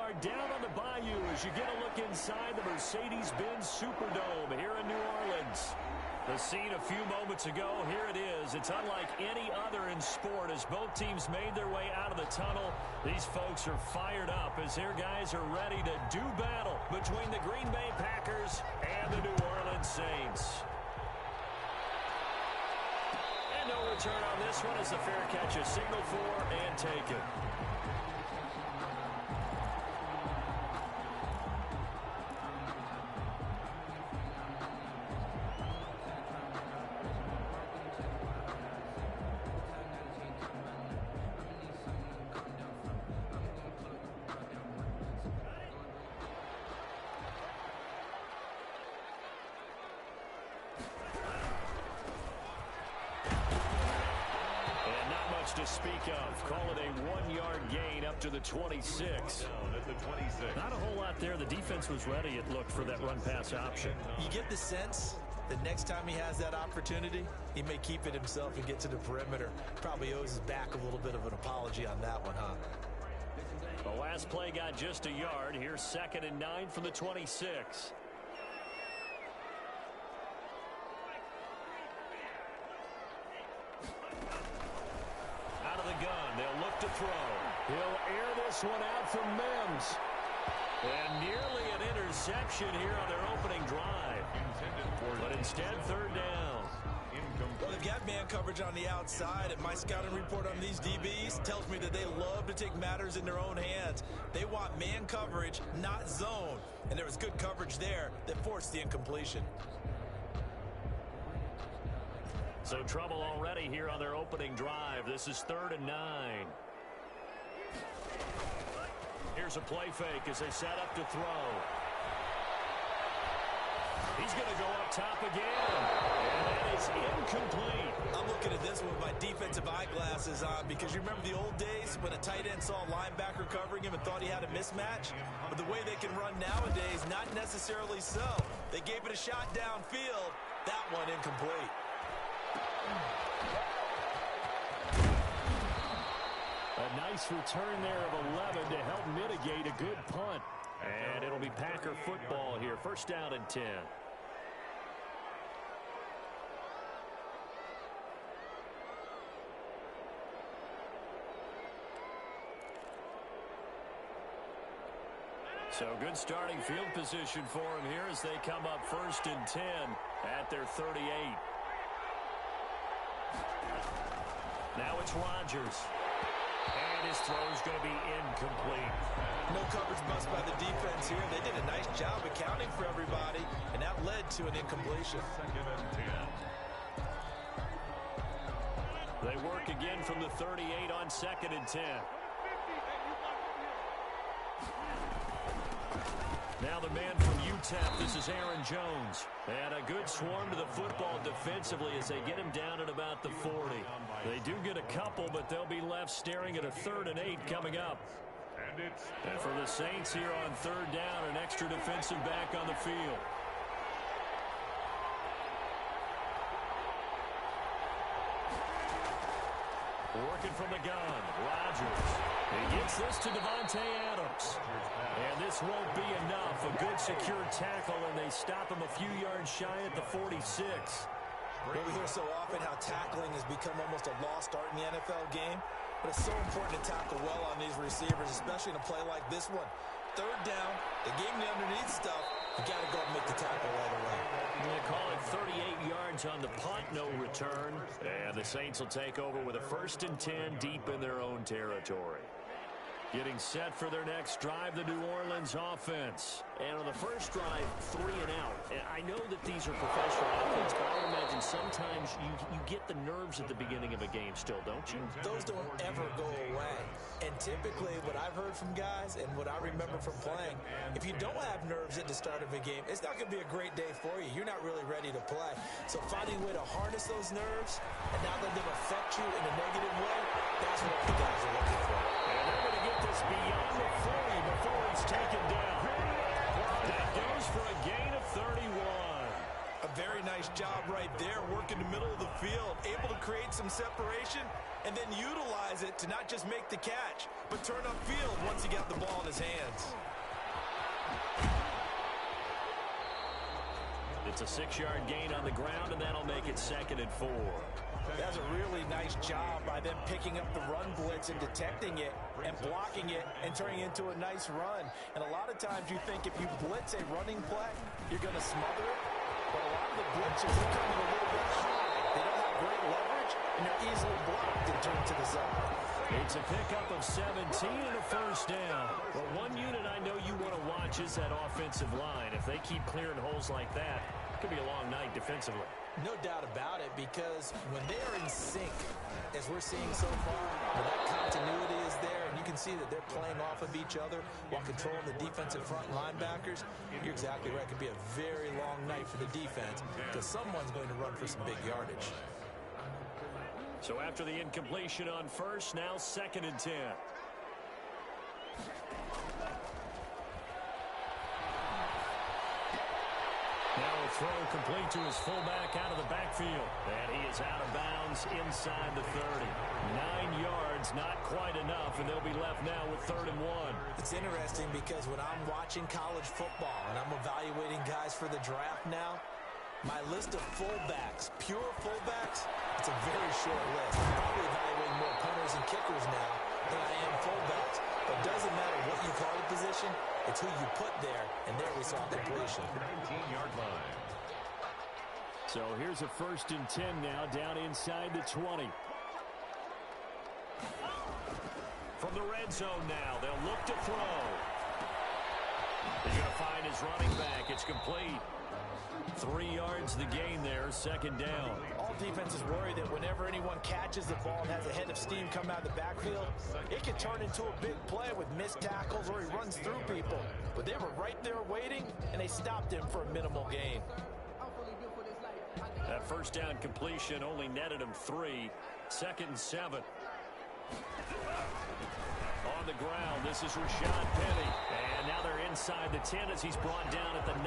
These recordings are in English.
are down on the Bayou as you get a look inside the Mercedes-Benz Superdome here in New Orleans. The scene a few moments ago, here it is. It's unlike any other in sport as both teams made their way out of the tunnel. These folks are fired up as their guys are ready to do battle between the Green Bay Packers and the New Orleans Saints. And no return on this one as the fair catch is signaled for and taken. To speak of. Call it a 1-yard gain up to the 26. Not a whole lot there. The defense was ready, it looked, for that run-pass option. You get the sense that next time he has that opportunity, he may keep it himself and get to the perimeter. Probably owes his back a little bit of an apology on that one, huh? The last play got just a yard. Here's 2nd and 9 from the 26. Gun. They'll look to throw. He'll air this one out from Mims. And nearly an interception here on their opening drive. But instead, 3rd down. Well, they've got man coverage on the outside, and my scouting report on these DBs tells me that they love to take matters in their own hands. They want man coverage, not zone. And there was good coverage there that forced the incompletion. So trouble already here on their opening drive. This is 3rd and 9. Here's a play fake as they set up to throw. He's going to go up top again. And that is incomplete. I'm looking at this one with my defensive eyeglasses on because you remember the old days when a tight end saw a linebacker covering him and thought he had a mismatch? But the way they can run nowadays, not necessarily so. They gave it a shot downfield. That one incomplete. A nice return there of 11 to help mitigate a good punt. And it'll be Packer football here. 1st down and 10. So good starting field position for him here as they come up 1st and 10 at their 38. Now it's Rodgers. And his throw is going to be incomplete. No coverage bust by the defense here. They did a nice job accounting for everybody, and that led to an incompletion. 2nd and 10. They work again from the 38 on 2nd and 10. Now the man from UTEP, this is Aaron Jones. And a good swarm to the football defensively as they get him down at about the 40. They do get a couple, but they'll be left staring at a 3rd and 8 coming up. And for the Saints here on 3rd down, an extra defensive back on the field. Working from the gun, Rodgers. He gets this to Devontae Adams. And this won't be enough. A good secure tackle, and they stop him a few yards shy at the 46. Well, we hear so often how tackling has become almost a lost art in the NFL game. But it's so important to tackle well on these receivers, especially in a play like this one. 3rd down, they gave him the underneath stuff. You got to go and make the tackle right away. They call it 38 yards on the punt, no return. And the Saints will take over with a 1st and 10 deep in their own territory. Getting set for their next drive, the New Orleans offense. And on the first drive, 3 and out. And I know that these are professional athletes, but I would imagine sometimes you get the nerves at the beginning of a game still, don't you? Those don't ever go away. And typically, what I've heard from guys and what I remember from playing, if you don't have nerves at the start of a game, it's not going to be a great day for you. You're not really ready to play. So finding a way to harness those nerves and not let them affect you in a negative way, that's what the guys are looking for. And they're going to get this beyond the 40 before he's taken down. That goes for a gain of 31. A very nice job right there, working the middle of the field, able to create some separation and then utilize it to not just make the catch, but turn upfield once he got the ball in his hands. It's a 6-yard gain on the ground, and that'll make it 2nd and 4. That's a really nice job by them picking up the run blitz and detecting it and blocking it and turning it into a nice run. And a lot of times you think if you blitz a running play, you're going to smother it. But a lot of the blitzers, they come in a little bit high. They don't have great leverage, and they're easily blocked and turned to the side. It's a pickup of 17 and a first down. But one unit I know you want to watch is that offensive line. If they keep clearing holes like that, it could be a long night defensively. No doubt about it, because when they are in sync, as we're seeing so far, when that continuity is there, and you can see that they're playing off of each other while controlling the defensive front linebackers, you're exactly right. It could be a very long night for the defense because someone's going to run for some big yardage. So after the incompletion on first, now 2nd and 10. Now a throw complete to his fullback out of the backfield. And he is out of bounds inside the 30. 9 yards, not quite enough, and they'll be left now with 3rd and 1. It's interesting because when I'm watching college football and I'm evaluating guys for the draft now, my list of fullbacks, pure fullbacks, it's a very short list. I'm probably evaluating more punters and kickers now than I am fullbacks. But it doesn't matter what you call the position, it's who you put there, and there we saw completion. 19-yard line. So here's a 1st and 10 now, down inside the 20. From the red zone now, they'll look to throw. He's going to find his running back. It's complete. 3 yards the gain there, 2nd down. All defenses worry that whenever anyone catches the ball and has a head of steam come out of the backfield, it can turn into a big play with missed tackles or he runs through people. But they were right there waiting, and they stopped him for a minimal gain. That first down completion only netted him 3. 2nd and 7. On the ground, this is Rashad Penny. And now they're inside the 10 as he's brought down at the 9.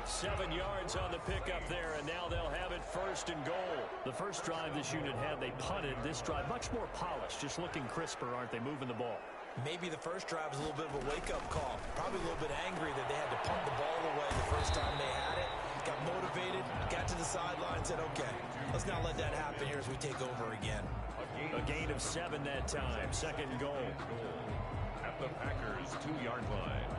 7 yards on the pickup there, and now they'll have it 1st and goal. The first drive this unit had, they punted. This drive, much more polished, just looking crisper, aren't they, moving the ball? Maybe the first drive was a little bit of a wake-up call. Probably a little bit angry that they had to punt the ball away the first time they had it. Got motivated, got to the sideline, said, okay, let's not let that happen here as we take over again. A gain of 7 that time, 2nd and goal. At the Packers' 2-yard line.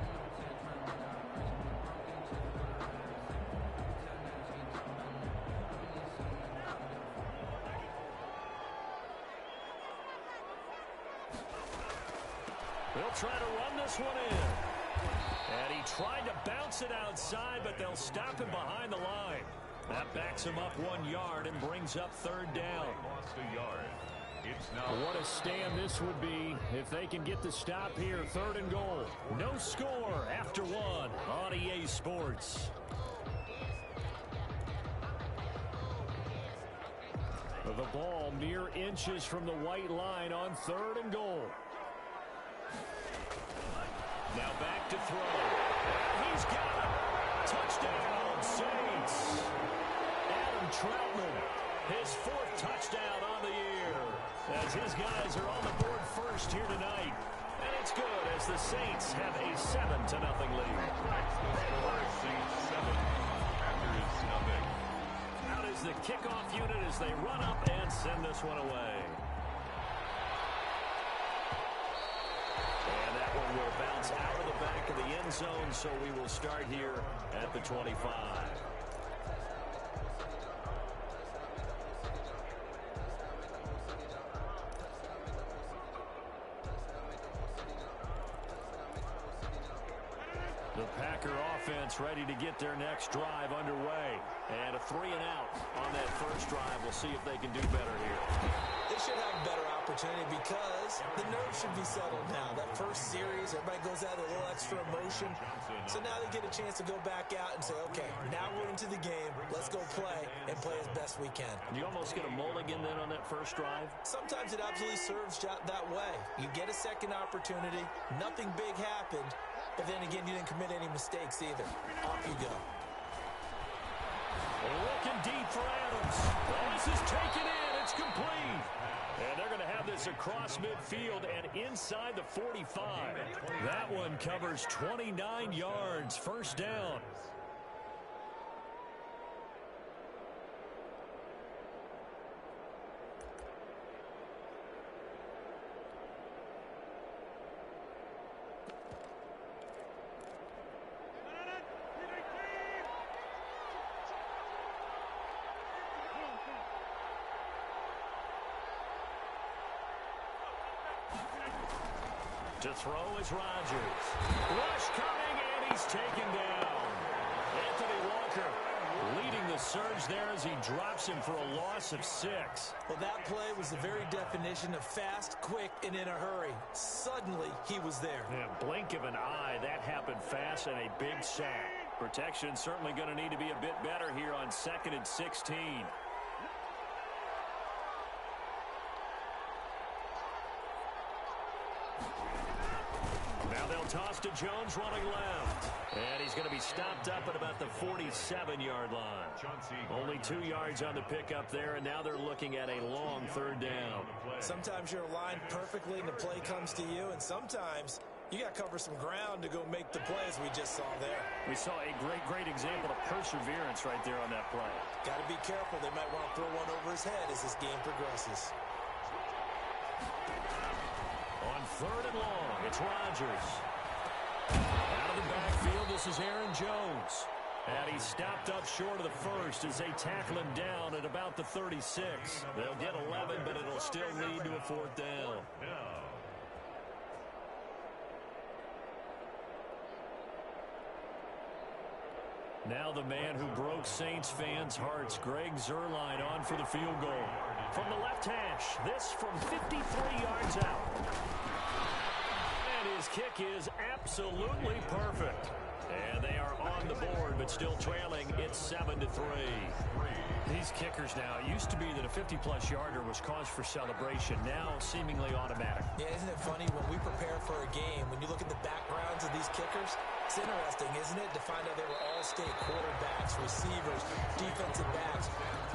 They'll try to run this one in. And he tried to bounce it outside, but they'll stop him behind the line. That backs him up 1 yard and brings up 3rd down. Lost a yard. It's now. What a stand this would be if they can get the stop here. 3rd and goal. No score after 1 on EA Sports. The ball mere inches from the white line on 3rd and goal. Now back to throw. And he's got it. Touchdown, Saints. Adam Troutman, his 4th touchdown on the year, as his guys are on the board first here tonight. And it's good as the Saints have a 7-0 lead. Saints 7, Packers nothing. Out is the kickoff unit as they run up and send this one away. And that one will bounce out of the back of the end zone, so we will start here at the 25. The Packer offense ready to get their next drive underway. And a 3-and-out on that first drive. We'll see if they can do better here. They should have a better opportunity because the nerves should be settled now. That first series, everybody goes out with a little extra emotion. So now they get a chance to go back out and say, okay, now we're into the game. Let's go play and play as best we can. You almost get a mulligan then on that first drive? Sometimes it absolutely serves that way. You get a second opportunity. Nothing big happened. But then again, you didn't commit any mistakes either. Off you go. Looking deep for Adams. Well, this is taken across midfield and inside the 45. That one covers 29 yards. First down. To throw is Rodgers. Rush coming, and he's taken down. Anthony Walker leading the surge there as he drops him for a loss of 6. Well, that play was the very definition of fast, quick, and in a hurry. Suddenly, he was there. Yeah, blink of an eye, that happened fast, and a big sack. Protection certainly going to need to be a bit better here on 2nd and 16. Toss to Jones running left. And he's going to be stopped up at about the 47-yard line. Only 2 yards on the pickup there, and now they're looking at a long 3rd down. Sometimes you're aligned perfectly and the play comes to you, and sometimes you got to cover some ground to go make the play, as we just saw there. We saw a great example of perseverance right there on that play. Got to be careful. They might want to throw one over his head as this game progresses. On 3rd and long, it's Rodgers. Out of the backfield, this is Aaron Jones. And he's stopped up short of the first as they tackle him down at about the 36. They'll get 11, but it'll still lead to a 4th down. Now the man who broke Saints fans' hearts, Greg Zuerlein, on for the field goal. From the left hash, this from 53 yards out. And his kick is absolutely perfect. And they are on the board, but still trailing. It's 7-3. These kickers now, it used to be that a 50-plus yarder was cause for celebration. Now seemingly automatic. Yeah, isn't it funny when we prepare for a game, when you look at the backgrounds of these kickers, it's interesting, isn't it, to find out they were all-state quarterbacks, receivers, defensive backs,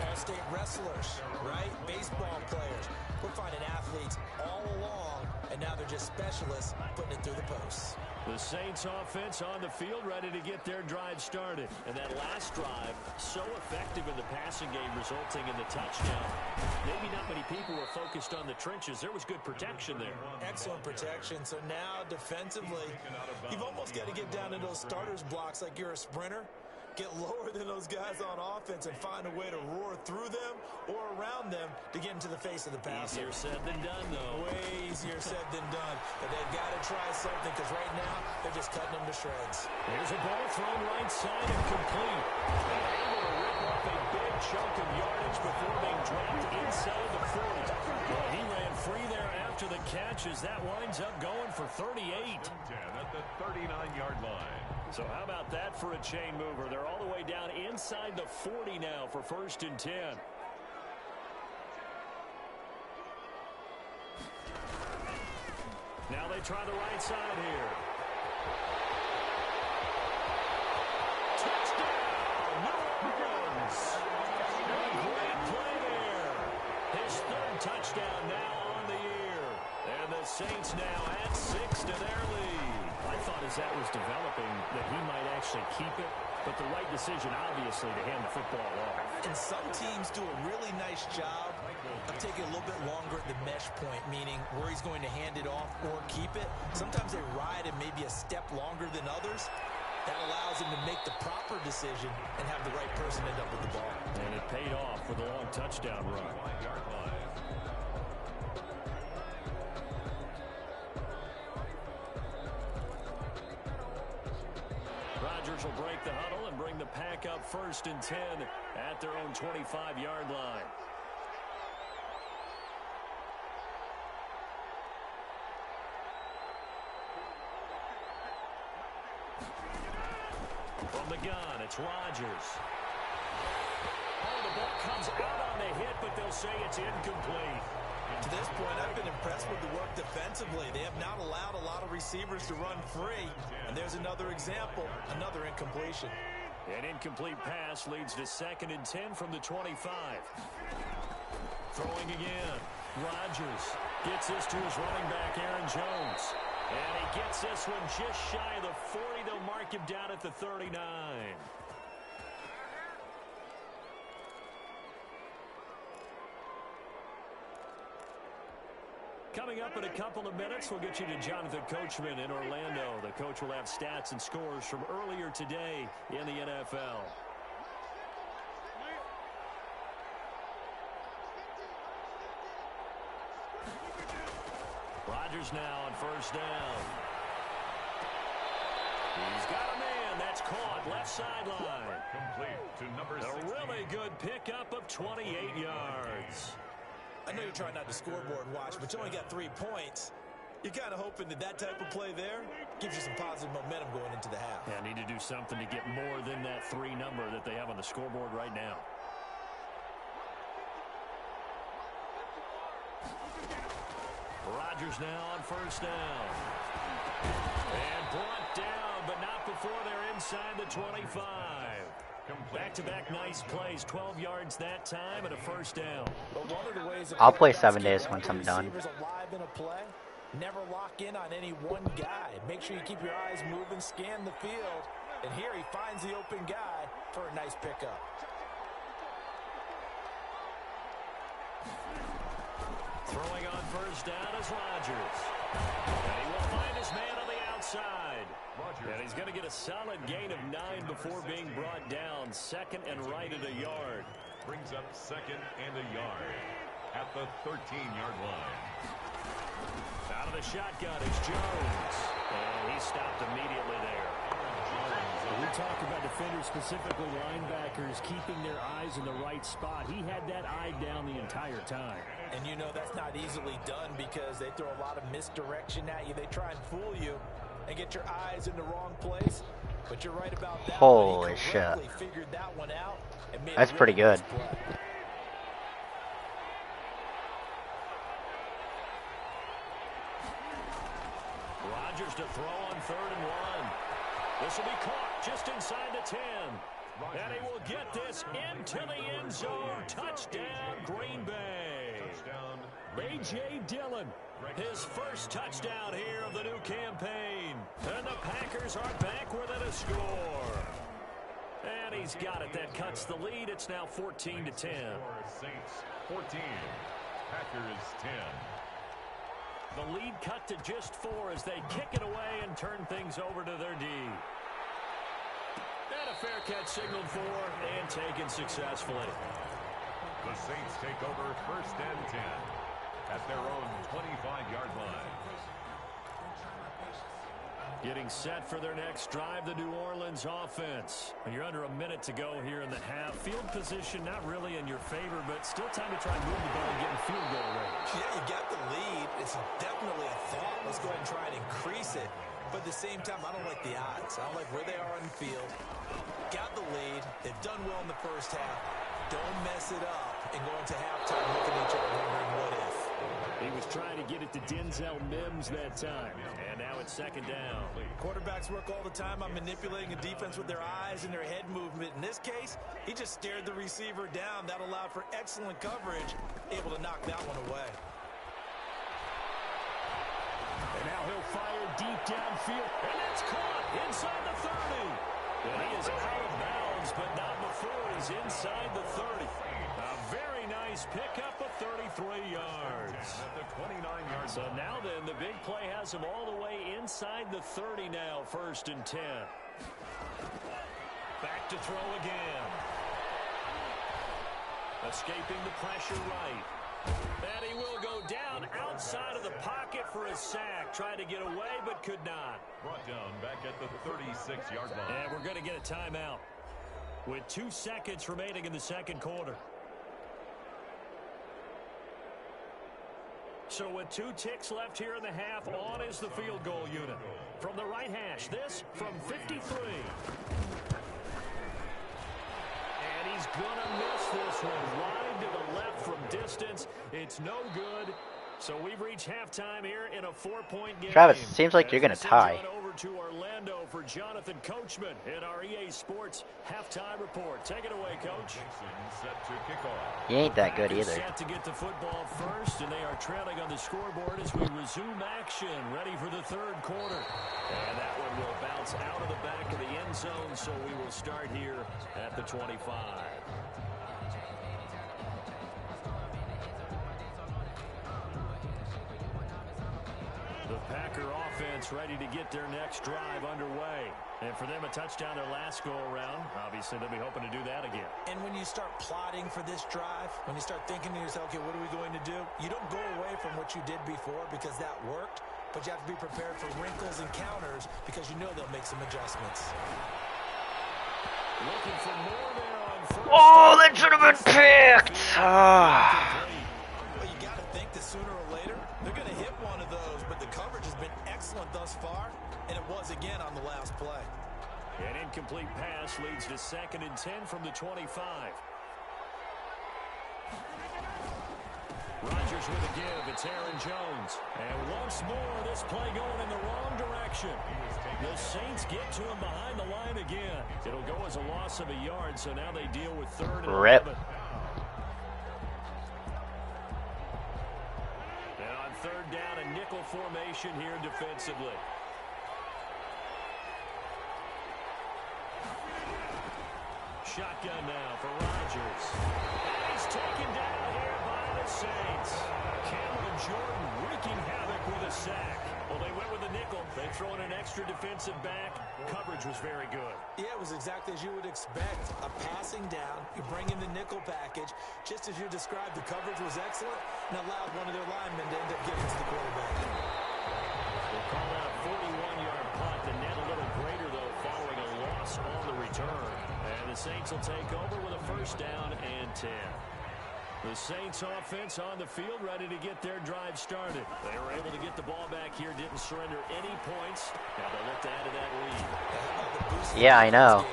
all-state wrestlers, right? Baseball players. We're finding athletes all along, and now they're just specialists putting it through the posts. The Saints offense on the field ready to get their drive started. And that last drive, so effective in the passing game, resulting in the touchdown. Maybe not many people were focused on the trenches. There was good protection there. Excellent protection. So now, defensively, you've almost got to get down to those starters blocks like you're a sprinter. Get lower than those guys on offense and find a way to roar through them or around them to get into the face of the passer. Easier said than done, though. Way easier said than done. But they've got to try something because right now they're just cutting them to shreds. There's a ball thrown right side and complete. And able to rip off a big chunk of yardage before being dropped inside the 40. Well, he ran free there after the catch as that winds up going for 38. 10 at the 39-yard line. So how about that for a chain mover? They're all the way down inside the 40 now for 1st and 10. Now they try the right side here. Touchdown, New Orleans. A great play there. His 3rd touchdown now on the year. And the Saints now add 6 to their lead. I thought as that was developing that he might actually keep it, but the right decision, obviously, to hand the football off. And some teams do a really nice job of taking a little bit longer at the mesh point, meaning where he's going to hand it off or keep it. Sometimes they ride it maybe a step longer than others. That allows him to make the proper decision and have the right person end up with the ball. And it paid off with a long touchdown run. Rodgers will break the huddle and bring the pack up 1st and 10 at their own 25-yard line. From the gun, it's Rodgers. Oh, the ball comes out on the hit, but they'll say it's incomplete. To this point, I've been impressed with the work defensively. They have not allowed a lot of receivers to run free. And there's another example, another incompletion. An incomplete pass leads to 2nd and 10 from the 25. Throwing again. Rodgers gets this to his running back, Aaron Jones. And he gets this one just shy of the 40. They'll mark him down at the 39. Coming up in a couple of minutes, we'll get you to Jonathan Coachman in Orlando. The coach will have stats and scores from earlier today in the NFL. Rodgers now on first down. He's got a man. That's caught left sideline. Complete to number 16. A really good pickup of 28 yards. I know you're trying not to scoreboard watch, but you only got 3 points. You're kind of hoping that that type of play there gives you some positive momentum going into the half. Yeah, need to do something to get more than that 3 number that they have on the scoreboard right now. Rodgers now on first down. And brought down, but not before they're inside the 25. Back-to-back nice plays, 12 yards that time and a first down. I'll play 7 days once I'm done. Alive in a play. Never lock in on any one guy. Make sure you keep your eyes moving, scan the field. And here he finds the open guy for a nice pickup. Throwing on first down is Rodgers. And he will find his man on the outside. And he's going to get a solid gain of 9 before being brought down. Second and right at a yard. Brings up second and a yard at the 13-yard line. Out of the shotgun is Jones. And he stopped immediately there. We talk about defenders, specifically linebackers, keeping their eyes in the right spot. He had that eye down the entire time. And you know that's not easily done because they throw a lot of misdirection at you. They try and fool you and get your eyes in the wrong place. But you're right about that. Holy shit. Figured that one out and made That's pretty good. Rodgers to throw on 3rd and 1. This will be caught just inside the 10. And he will get this into the end zone. Touchdown, Green Bay. A.J. Dillon, his first touchdown here of the new campaign. And the Packers are back within a score. And he's got it. That cuts the lead. It's now 14-10. Saints 14, Packers 10. The lead cut to just 4 as they kick it away and turn things over to their D. And a fair catch signaled for and taken successfully. The Saints take over 1st and 10 at their own 25-yard line. Getting set for their next drive, the New Orleans offense. And you're under a minute to go here in the half. Field position not really in your favor, but still time to try and move the ball and get in field goal range. Yeah, you got the lead. It's definitely a thought. Let's go ahead and try and increase it. But at the same time, I don't like the odds. I don't like where they are on the field. Got the lead. They've done well in the first half. Don't mess it up and go into halftime looking at each other wondering what if. He was trying to get it to Denzel Mims that time. And now it's 2nd down. Quarterbacks work all the time on manipulating a defense with their eyes and their head movement. In this case, he just stared the receiver down. That allowed for excellent coverage, able to knock that one away. And now he'll fire deep downfield. And it's caught inside the 30. And he is out of bounds, but not before he's inside the 30. A very nice pickup of 33 yards. At the 29-yard So now then, the big play has him all the way inside the 30 now, 1st and 10. Back to throw again. Escaping the pressure right. And he will go down outside of the pocket for a sack. Tried to get away, but could not. brought down back at the 36-yard line. And we're going to get a timeout with 2 seconds remaining in the 2nd quarter. So with 2 ticks left here in the half, on is the field goal unit. From the right hash, this from 53. And he's going to miss this one wide to the left from distance. It's no good. So we've reached halftime here in a 4-point game. Travis, it seems like you're going to tie. Over to Orlando for Jonathan Coachman in our EA Sports halftime report. Take it away, Coach. Set to kick off. He ain't that good either. Set to get the football first, and they are trailing on the scoreboard as we resume action, ready for the third quarter. And that one will bounce out of the back of the end zone, so we will start here at the 25. The Packer offense ready to get their next drive underway. And for them, a touchdown their last go-around. Obviously, they'll be hoping to do that again. And when you start plotting for this drive, when you start thinking to yourself, okay, what are we going to do? You don't go away from what you did before because that worked, but you have to be prepared for wrinkles and counters because you know they'll make some adjustments. Looking for more there on first. Oh, that should have been picked! Ah. Well, you got to think that sooner or later, they're going to hit one of those, but the coverage has been excellent thus far, and it was again on the last play. An incomplete pass leads to 2nd and 10 from the 25. Rodgers with a give. It's Aaron Jones. And once more, this play going in the wrong direction. The Saints get to him behind the line again. It'll go as a loss of a yard, so now they deal with 3rd and 11. And on 3rd down, a nickel formation here defensively. Shotgun now for Rodgers. And he's taken down here by the Saints. Cameron Jordan wreaking havoc with a sack. Well, they went with a nickel. They throw in an extra defensive back. Coverage was very good. Yeah, it was exactly as you would expect. A passing down. You bring in the nickel package. Just as you described, the coverage was excellent and allowed one of their linemen to end up getting to the quarterback. We'll call that a 41-yard punt. The net a little greater, though, following a loss on the return. And the Saints will take over with a 1st down and 10. The Saints offense on the field ready to get their drive started. They were able to get the ball back here, didn't surrender any points. Now they look to add to that lead. Yeah, I know.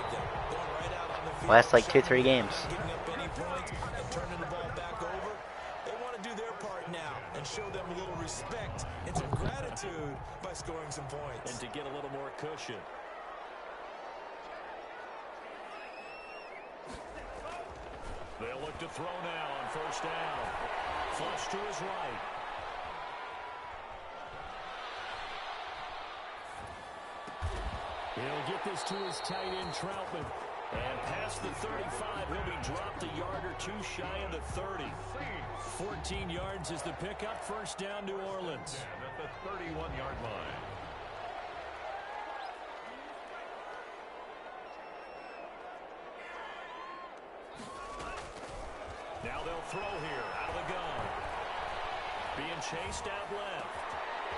Last like 2-3 games. Giving up any points and turning the ball back over. They want to do their part now and show them a little respect and some gratitude by scoring some points. And to get a little more cushion. They'll look to throw now on 1st down. Flush to his right. He'll get this to his tight end, Troutman. And past the 35, he'll be dropped a yard or two shy of the 30. 14 yards is the pickup. 1st down, New Orleans. And at the 31-yard line. Now they'll throw here out of the gun. Being chased out left.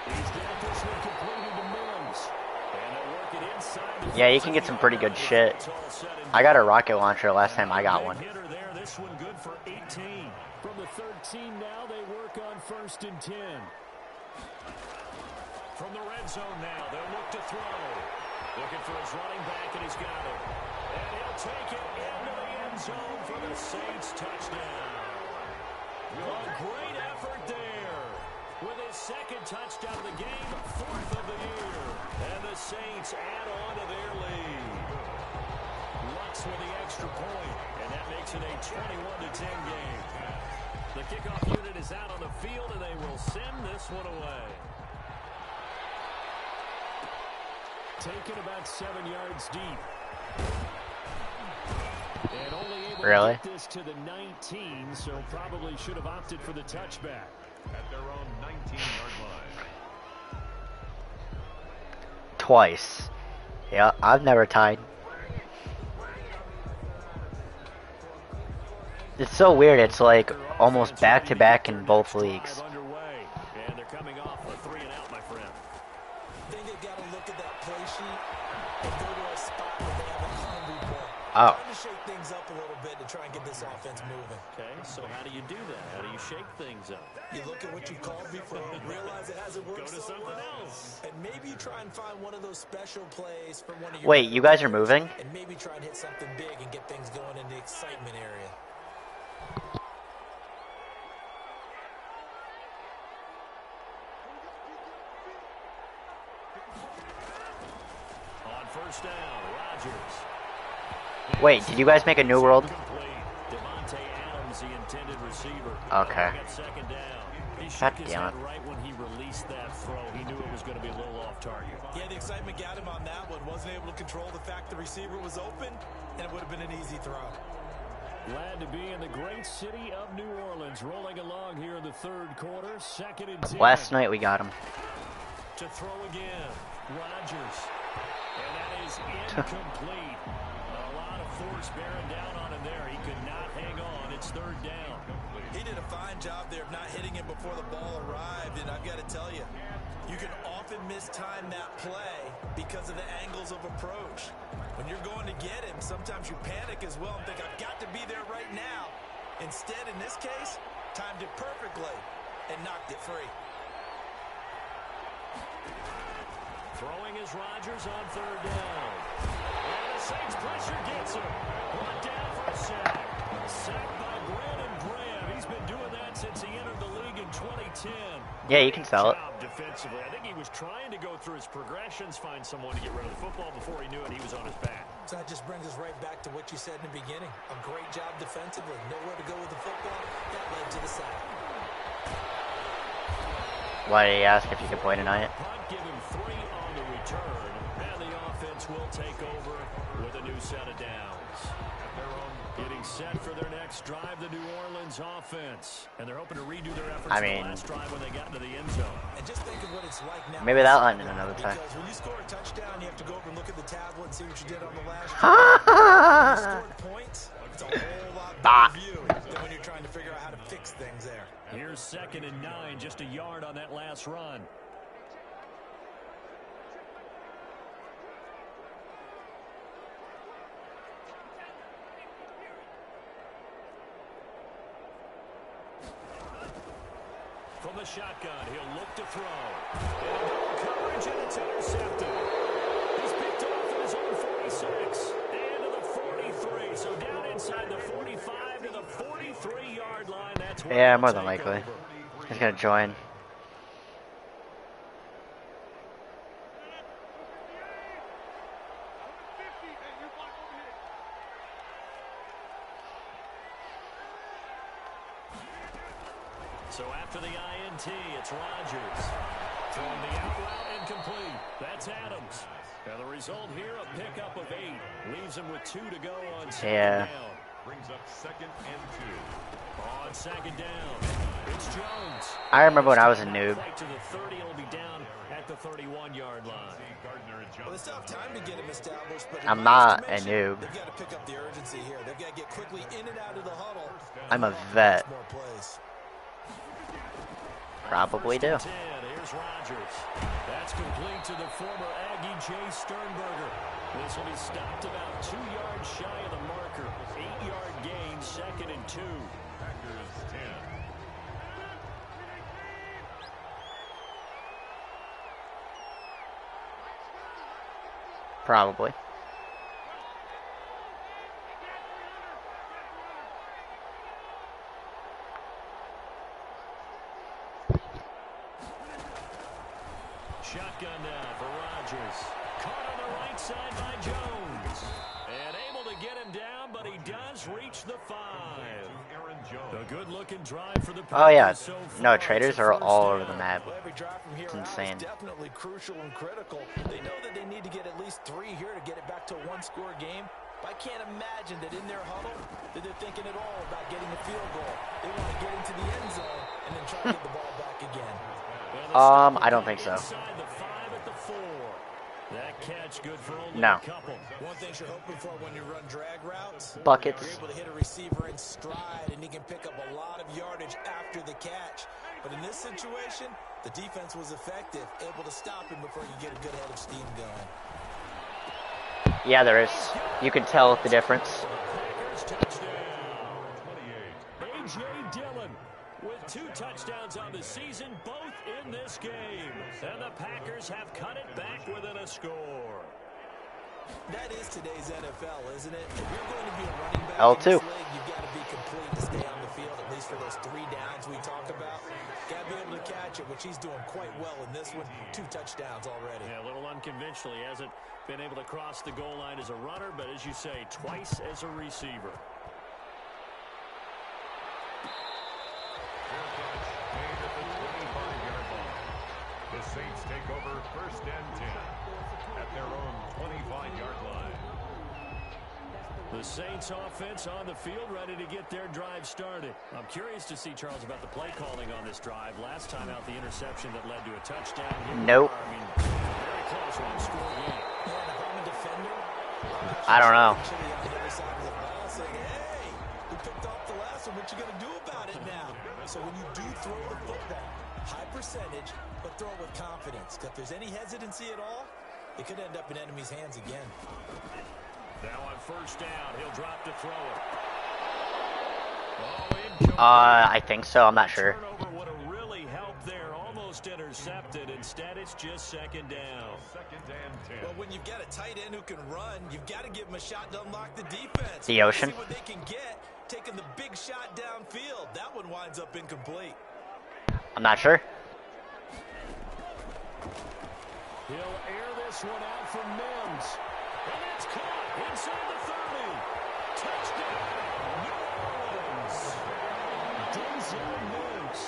He's got this one completed to Mims. And they'll work it inside. Yeah, you can get some pretty good shit. I got a rocket launcher last time I got one. There. This one good for 18. From the 13 now, they work on 1st and 10. From the red zone now, they'll look to throw. Looking for his running back, and he's got it. And he'll take it into the end zone for the Saints touchdown. A great effort there. With his 2nd touchdown of the game, 4th of the year. And the Saints add on to their lead. Lutz with the extra point, and that makes it a 21-10 game. The kickoff unit is out on the field, and they will send this one away. Taken about 7 yards deep. And only able Really? to get this to the 19, so probably should have opted for the touchback. At their own 19-yard line. Twice. Yeah, I've never tied. It's so weird, it's like almost back-to-back in both leagues. Underway, and they're coming off a 3 and out, my friend. I think they've got to look at that play sheet and go to a spot where they have a hungry play. Oh. Trying to shake things up a little bit to try and get this offense moving. Okay, so how do you do that? How do you shake things up? You look at what you called before, realize it hasn't worked Go to so something well, else. and maybe try and find one of those special plays from one of your Wait, you guys are moving? and maybe try and hit something big and get things going in the excitement area. first down. Rodgers. Wait, did you guys make a new world? Devontae Adams, the intended receiver. Okay. Second down. He God shook his damn head it. right when he released that throw. He knew it was going to be a little off target. Yeah, the excitement got him on that one. Wasn't able to control the fact the receiver was open, and it would have been an easy throw. Glad to be in the great city of New Orleans. Rolling along here in the third quarter. 2nd and 10. Last night we got him. To throw again. Rodgers. And that is incomplete. A lot of force bearing down on him there. He could not hang on. It's third down. He did a fine job there of not hitting him before the ball arrived, and I've got to tell you, you can often mistime that play because of the angles of approach. When you're going to get him, sometimes you panic as well and think, I've got to be there right now. Instead, in this case, timed it perfectly and knocked it free. Throwing is Rodgers on third down. And the Saints pressure gets him. Brought down for a sack. Sacked by Brandon Graham. He's been doing that since he entered the league in 2010. Yeah, you can sell it. Defensively, I think he was trying to go through his progressions, find someone to get rid of the football. Before he knew it, he was on his back. So that just brings us right back to what you said in the beginning. A great job defensively. Nowhere to go with the football. That led to the sack. Why did he ask if you could play tonight? Punt, give him 3 on the return, and the offense will take over with a new set of downs. Getting set for their next drive, the New Orleans offense. And they're hoping to redo their efforts I in mean, the last drive when they got into the end zone. And just think of what it's like now. maybe that'll end in another because time. when you score a touchdown, you have to go over and look at the tablet and see what you did on the last drive. When you scored points, it's a whole lot better view than when you're trying to figure out how to fix things there. Here's 2nd and 9, just a yard on that last run. From the shotgun, he'll look to throw. And coverage, and it's intercepted. He's picked off at his own 46. And to the 43. So down inside the 45 to the 43-yard line. That's where Yeah, they'll more than take likely. over. He's gonna join. So after the INT, it's Rodgers. Throwing the out route incomplete. That's Adams. And the result here, a pickup of 8. Leaves him with 2 to go on second down. Brings up 2nd and 2. On second down, it's Jones. I remember when I was a noob. Right to the 30, it'll be down at the 31-yard line. Well, they still have time to get him established, but I'm not a noob. They've got to pick up the urgency here. They've got to get quickly in and out of the huddle. I'm a vet. More plays. Probably do. 10, here's Rodgers. That's complete to the former Aggie Jay Sternberger. This will be stopped about 2 yards shy of the marker. 8-yard gain, 2nd and 2. Packers 10. Probably. Shotgun now for Rodgers. Caught on the right side by Jones. And able to get him down, but he does reach the 5. A good-looking drive for the Oh yeah. so No, far. traders It's a are first all down. over the map. Well, every drive from here It's out insane. is definitely crucial and critical. They know that they need to get at least 3 here to get it back to a 1-score game. But I can't imagine that in their huddle that they're thinking at all about getting a field goal. They want to get into the end zone and then try to get the ball back again. I don't think so. Inside the 5 at the 4. That catch good for only No. a couple. One thing you're hoping for when you run drag routes, Buckets. you're able to hit a receiver in stride and he can pick up a lot of yardage after the catch. But in this situation, the defense was effective, able to stop him before you get a good head of steam going. Yeah, there is. You can tell the difference. Packers touchdown. A.J. Dillon with 2 touchdowns on the season, both in this game. And the Packers have cut it back within a score. That is today's NFL, isn't it? If you're going to be a running back L2. in this league, you've got to be complete to stay on the field, at least for those 3 downs we talk about. Got to be able to to catch it, which he's doing quite well in this one. 2 touchdowns already. Yeah, a little unconventional. He hasn't been able to cross the goal line as a runner, but as you say, twice as a receiver. The Saints take over 1st and 10 at their own 25-yard line. The Saints offense on the field, ready to get their drive started. I'm curious to see, Charles, about the play calling on this drive. Last time out, the interception that led to a touchdown. Nope. I mean, very close one score game. I don't know. Hey, we picked off the last one. What you going to do about it now? So when you do throw the football, high percentage, but throw it with confidence. If there's any hesitancy at all, it could end up in enemy's hands again. Now on 1st down, he'll drop to throw it. I think so. I'm not sure. Turnover would have really helped there. Almost intercepted. Instead, it's just 2nd down. 2nd and 10. Well, when you've got a tight end who can run, you've got to give him a shot to unlock the defense. The Ocean. See what they can get, taking the big shot downfield. That one winds up incomplete. I'm not sure. He'll air this one out for Mims. And it's caught inside the 30. Touchdown, New Orleans. Denzel Mims,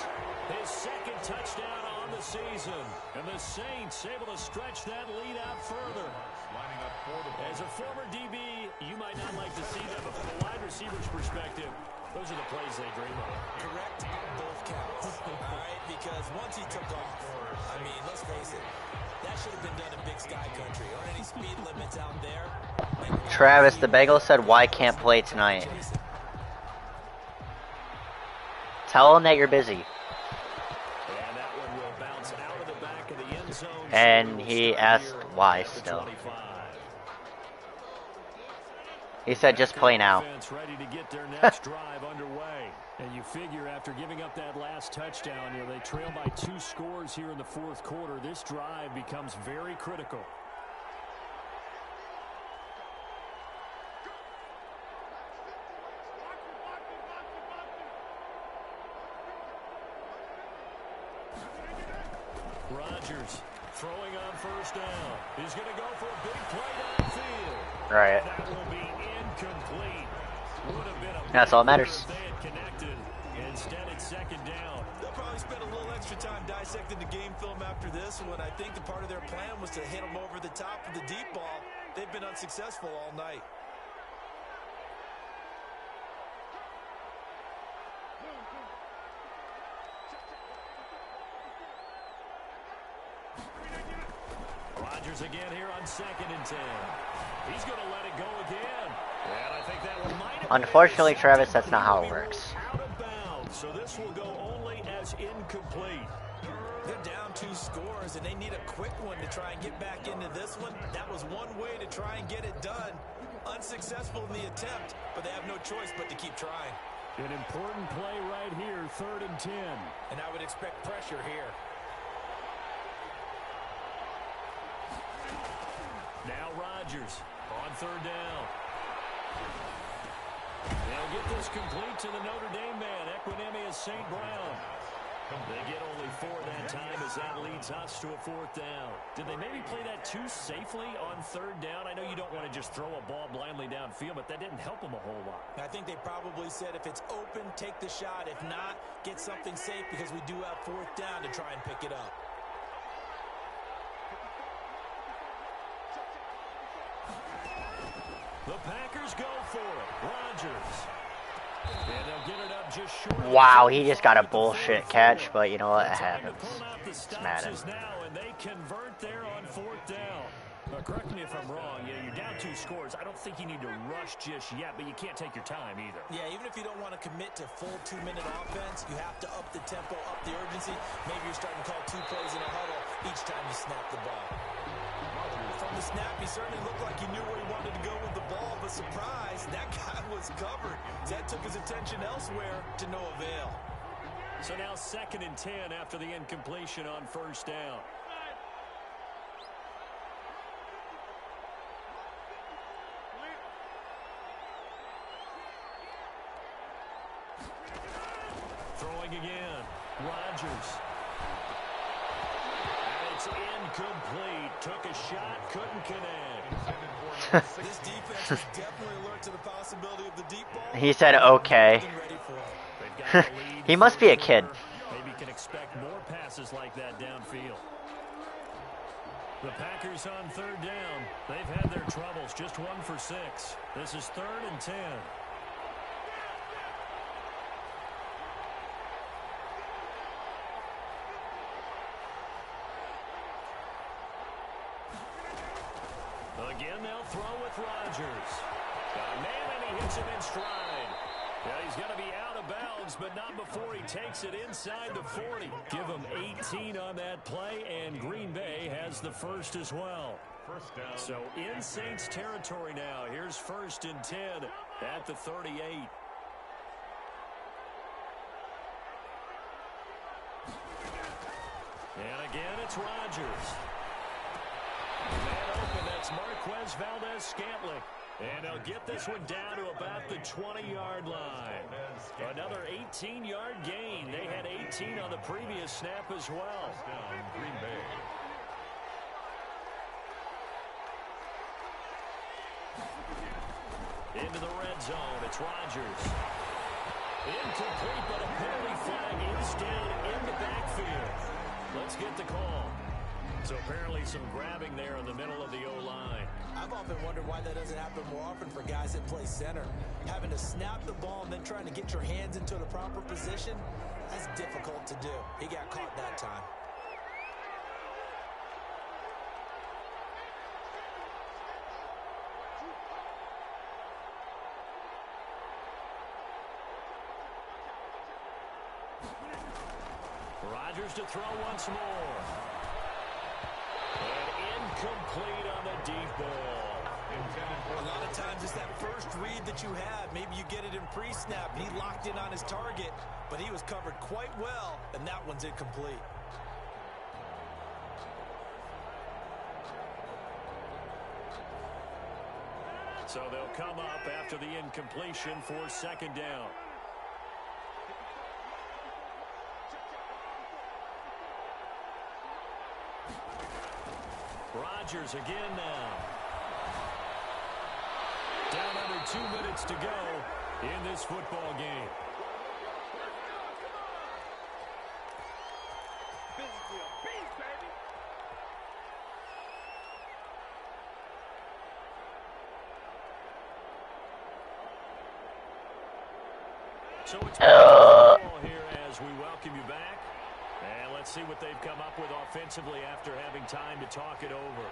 his 2nd touchdown on the season. And the Saints able to stretch that lead out further. Lining up for the As a former DB, you might not like to see that, but from a wide receiver's perspective, those are the plays they dream of. Correct on both counts. All right, because once he took off, I mean, let's face it, that should have been done in Big Sky Country. Aren't any speed limits out there? Travis, the Bengals said, why can't play tonight? Tell them that you're busy. And that one will bounce out of the back of the end zone. And he asked why still. He said, just play now. Ready to get their next drive underway. And you figure after giving up that last touchdown, they trail by 2 scores here in the 4th quarter. This drive becomes very critical. Rodgers throwing on 1st down. He's going to go for a big play downfield. Right. That will be incomplete. Would have been a That's all that matters. if they had connected. Instead, it's 2nd down. They'll probably spend a little extra time dissecting the game film after this one. I think the part of their plan was to hit them over the top of the deep ball. They've been unsuccessful all night. Rodgers again here on 2nd and 10. He's going to let it go again. And I think that one might have Unfortunately, Travis, that's not how it works. out of bounds. So this will go only as incomplete. They're down 2 scores, and they need a quick one to try and get back into this one. That was one way to try and get it done. Unsuccessful in the attempt, but they have no choice but to keep trying. An important play right here, 3rd and 10. And I would expect pressure here. Now Rodgers on 3rd down. They'll get this complete to the Notre Dame man, Equanimeous St. Brown. They get only 4 that time as that leads us to a 4th down. Did they maybe play that too safely on 3rd down? I know you don't want to just throw a ball blindly downfield, but that didn't help them a whole lot. I think they probably said if it's open, take the shot. If not, get something safe because we do have 4th down to try and pick it up. The Packers go for it. Rodgers. And they'll get it up just short. Wow, he just got a bullshit catch, but you know what? It happens. It's Madden. Now, and they convert there on 4th down. Now, correct me if I'm wrong. You're down 2 scores. I don't think you need to rush just yet, but you can't take your time either. Yeah, even if you don't want to commit to full 2-minute offense, you have to up the tempo, up the urgency. Maybe you're starting to call 2 plays in a huddle each time you snap the ball. From the snap, he certainly looked like he knew where he wanted to go with the ball, but surprise, that guy was covered. That took his attention elsewhere to no avail. So now 2nd and 10 after the incompletion on 1st down. Throwing again. Rodgers. It's incomplete. Took a shot, couldn't connect. This defense has definitely alerted to the possibility of the deep ball. He said okay. He must be a kid. Maybe can expect more passes like that downfield. The Packers on third down. They've had their troubles. Just 1 for 6. This is 3rd and 10. Again, they'll throw with Rodgers. Got a man, and he hits him in stride. Yeah, he's going to be out of bounds, but not before he takes it inside the 40. Give him 18 on that play, and Green Bay has the first as well. First down. So in Saints territory now. Here's 1st and 10 at the 38. And again, it's Rodgers. Man open, that's Marquez Valdes-Scantling. And they'll get this one down to about the 20-yard line. Another 18-yard gain. They had 18 on the previous snap as well. Down, Green Bay. Into the red zone, it's Rodgers. Incomplete, but a penalty flag is down in the backfield. Let's get the call. So apparently some grabbing there in the middle of the O-line. I've often wondered why that doesn't happen more often for guys that play center. Having to snap the ball and then trying to get your hands into the proper position, that's difficult to do. He got caught that time. Rodgers to throw once more. And incomplete on the deep ball. A lot of times it's that first read that you have. Maybe you get it in pre-snap, and he locked in on his target, but he was covered quite well, and that one's incomplete. So they'll come up after the incompletion for 2nd down. Rodgers again now. Down under 2 minutes to go in this football game. So it's football here as we welcome you back. And let's see what they've come up with offensively after having time to talk it over.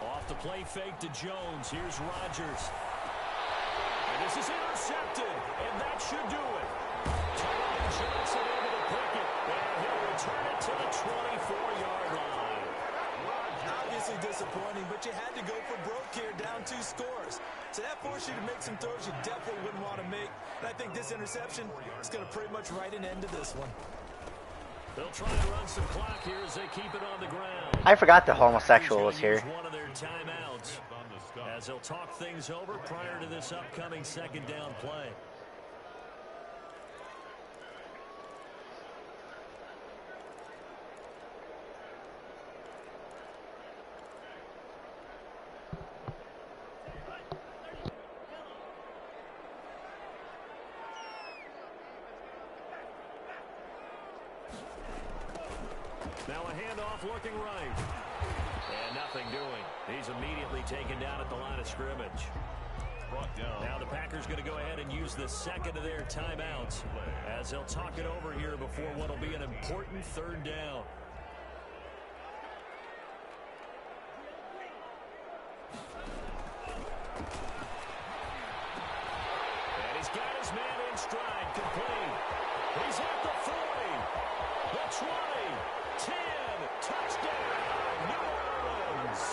Off the play fake to Jones. Here's Rodgers. And this is intercepted. And that should do it. Tyron Johnson able to pick it. And he'll return it to the 24-yard line. Obviously disappointing, but you had to go for broke here, down 2 scores. So that forced you to make some throws you definitely wouldn't want to make. And I think this interception is going to pretty much write an end to this one. They'll try to run some clock here as they keep it on the ground. I forgot the homosexual was here. One of their timeouts as they'll talk things over prior to this upcoming 2nd down play. Now a handoff looking right. And nothing doing. He's immediately taken down at the line of scrimmage. Brought down. Now the Packers going to go ahead and use the 2nd of their timeouts as they'll talk it over here before what will be an important 3rd down. And he's got his man in stride, complete. He's at the 40, the 20. 10, touchdown, New Orleans.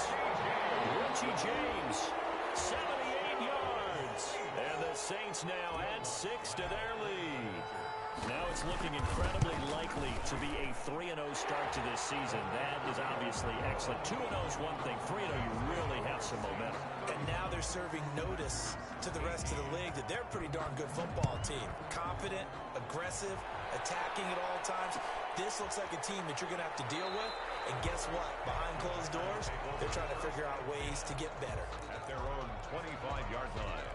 Richie James, 78 yards. And the Saints now add 6 to their lead. Now it's looking looking incredibly likely to be a 3-0 start to this season. That is obviously excellent. 2-0 is one thing. 3-0, you really have some momentum. And now they're serving notice to the rest of the league that they're a pretty darn good football team. Confident, aggressive, attacking at all times. This looks like a team that you're going to have to deal with. And guess what? Behind closed doors, they're trying to figure out ways to get better. At their own 25-yard line.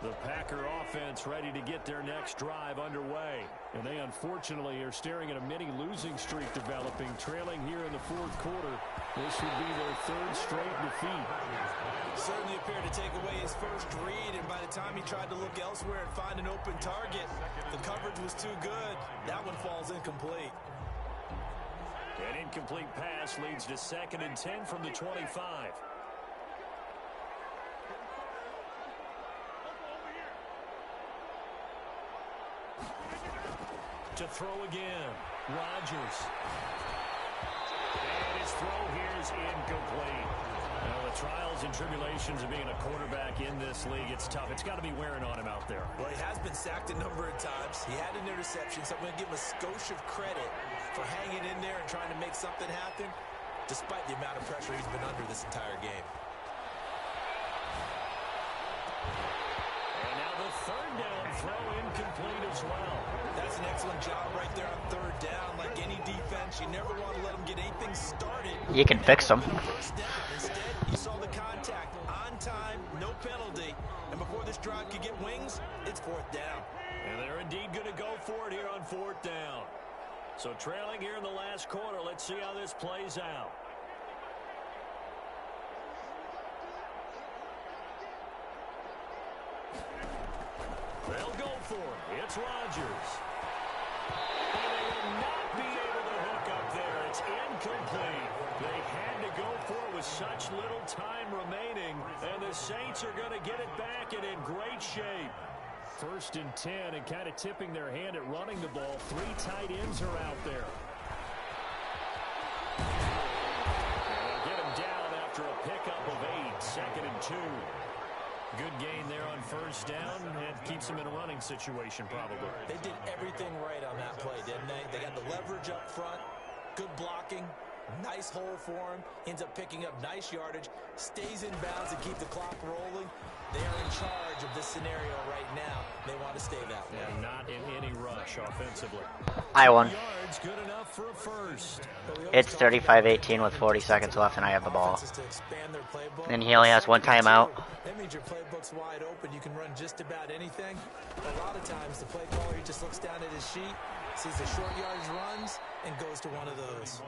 The Packer offense ready to get their next drive underway. And they unfortunately are staring at a mini losing streak developing, trailing here in the fourth quarter. This would be their third straight defeat. Certainly appeared to take away his first read, and by the time he tried to look elsewhere and find an open target, the coverage was too good. That one falls incomplete. An incomplete pass leads to 2nd and 10 from the 25. To throw again, Rodgers. And his throw here is incomplete. Now, the trials and tribulations of being a quarterback in this league, it's tough. It's got to be wearing on him out there. Well, he has been sacked a number of times. He had an interception, so I'm going to give him a skosh of credit for hanging in there and trying to make something happen, despite the amount of pressure he's been under this entire game. And now the third down throw incomplete as well. That's an excellent job right there on third down. Like any defense, you never want to let them get anything started. You can fix them. Instead, you saw the contact on time, no penalty. And before this drive could get wings, it's 4th down. And they're indeed going to go for it here on 4th down. So trailing here in the last quarter, let's see how this plays out. They'll go for it. It's Rodgers. And they will not be able to hook up there. It's incomplete. They had to go for it with such little time remaining, and the Saints are going to get it back and in great shape. 1st and 10, and kind of tipping their hand at running the ball. 3 tight ends are out there. And they'll get him down after a pickup of 8. 2nd and 2. Good gain there on 1st down, and keeps them in a running situation probably. They did everything right on that play, didn't they? They got the leverage up front, good blocking, nice hole for him, ends up picking up nice yardage, stays in bounds and keep the clock rolling. They are in charge of this scenario right now. They want to stay that way. And not in any rush offensively. I won. Yards, good enough for a first. It's 35-18 with 40 seconds left, and I have the ball. And he only has 1 timeout. That means your playbook's wide open. You can run just about anything. A lot of times, the play caller just looks down at his sheet, sees the short yardage runs, and goes to one of those.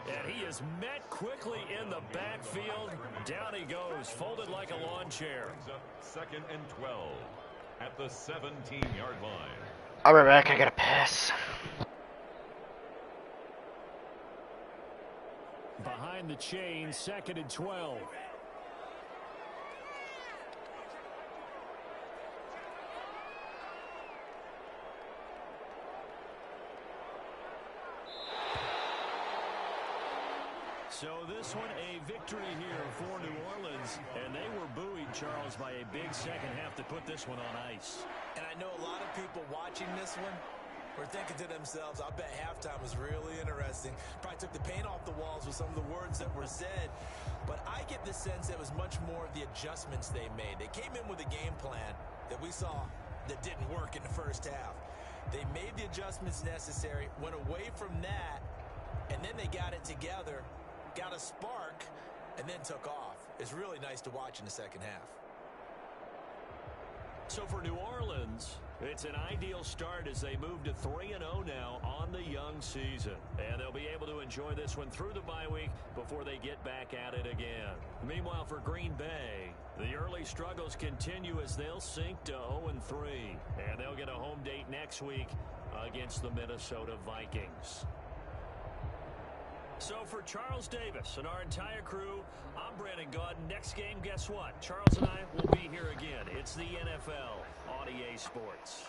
And he is met quickly in the backfield. Down he goes, folded like a lawn chair. 2nd and 12 at the 17-yard line. I'll be back. I gotta piss. Behind the chain, 2nd and 12. So this one a victory here for New Orleans, and they were buoyed, Charles, by a big second half to put this one on ice. And I know a lot of people watching this one were thinking to themselves, I bet halftime was really interesting. Probably took the paint off the walls with some of the words that were said. But I get the sense it was much more of the adjustments they made. They came in with a game plan that we saw that didn't work in the first half. They made the adjustments necessary, went away from that, and then they got it together, got a spark, and then took off. It's really nice to watch in the second half. So for New Orleans, it's an ideal start as they move to 3-0 now on the young season. And they'll be able to enjoy this one through the bye week before they get back at it again. Meanwhile, for Green Bay, the early struggles continue as they'll sink to 0-3. And they'll get a home date next week against the Minnesota Vikings. So for Charles Davis and our entire crew, I'm Brandon Gaudin. Next game, guess what? Charles and I will be here again. It's the NFL on EA Sports.